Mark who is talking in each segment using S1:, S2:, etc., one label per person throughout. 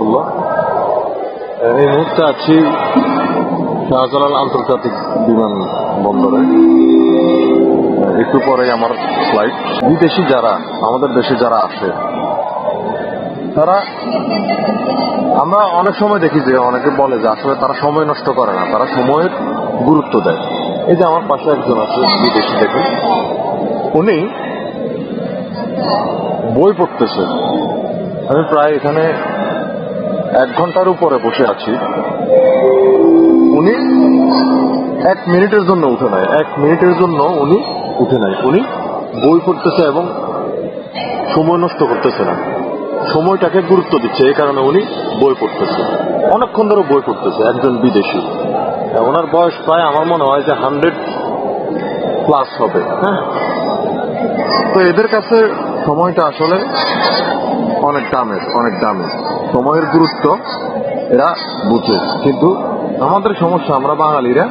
S1: রহমতুল্লাহ। এই মুহূর্তে আছি শাহজালাল আন্তর্জাতিক বিমানবন্দরে। একটু পরে আমার ফ্লাইট। বিদেশি যারা আমাদের দেশে যারা আসে তারা, আমরা অনেক সময় দেখি যে অনেকে বলে যে আসলে তারা সময় নষ্ট করে না, তারা সময়ের গুরুত্ব দেয়। এই যে আমার পাশে একজন আছে বিদেশি, দেখুন উনি বই পড়তেছে। আমি প্রায় এখানে 1 ঘন্টার উপরে বসে আছি। উনি 1 মিনিটের জন্য উঠে নাই, 1 মিনিটের জন্য উনি উঠে নাই। উনি বই পড়তেছে এবং সময় নষ্ট করতেছে না, সময়টাকে গুরুত্ব দিচ্ছে। এই কারণে উনি বই পড়তেছে, অনেকক্ষণ ধরে বই পড়তেছে। একজন বিদেশি, ওনার বয়স প্রায় আমার মনে হয় যে 100+ হবে। হ্যাঁ, তো এদের কাছে সময়টা আসলে অনেক দামের, অনেক দামি। সময়ের গুরুত্ব এরা বুঝে, কিন্তু আমাদের সমস্যা, আমরা বাঙালিরা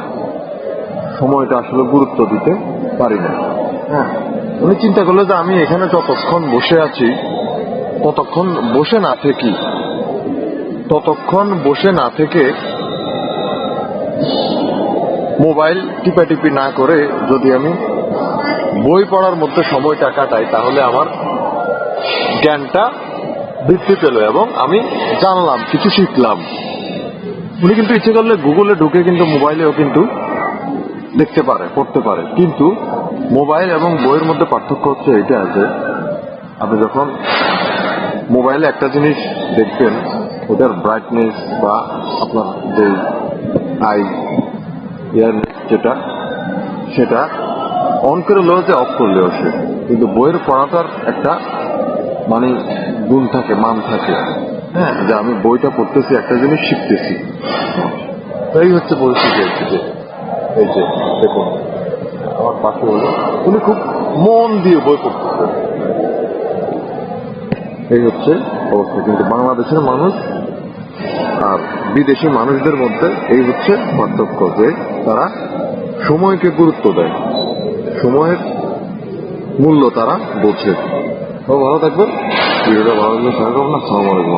S1: সময়টা আসলে গুরুত্ব দিতে পারি না। হ্যাঁ, উনি চিন্তা করলো যে আমি এখানে যতক্ষণ বসে আছি, ততক্ষণ বসে না থেকে মোবাইল টিপাটিপি না করে যদি আমি বই পড়ার মধ্যে সময়টা কাটাই, তাহলে আমার জ্ঞানটা বৃদ্ধি পেল এবং আমি জানলাম, কিছু শিখলাম। উনি কিন্তু ইচ্ছে করলে গুগলে ঢুকে কিন্তু মোবাইলেও কিন্তু দেখতে পারে, পড়তে পারে। কিন্তু মোবাইল এবং বইয়ের মধ্যে পার্থক্য হচ্ছে এটা যে আপনি যখন মোবাইলে একটা জিনিস দেখবেন, ওটার ব্রাইটনেস বা আপনার যে যেটা, সেটা অন করে লো যে অফ করলেও সে, কিন্তু বইয়ের পড়াটার একটা মানে গুণ থাকে, মান থাকে। হ্যাঁ, যে আমি বইটা পড়তেছি, একটা জিনিস শিখতেছি। এই হচ্ছে পরিস্থিতি। এই যে দেখুন আমার পাশে হলো, উনি খুব মন দিয়ে বই পড়তেছে। এই হচ্ছে অবস্থা। কিন্তু বাংলাদেশের মানুষ আর বিদেশি মানুষদের মধ্যে এই হচ্ছে পার্থক্য, যে তারা সময়কে গুরুত্ব দেয়, সময়ের মূল্য তারা বোঝে। ভালো থাকবেন। ভিডিওটা ভালো লাগলে শেয়ার করবেন। আসসালামু আলাইকুম।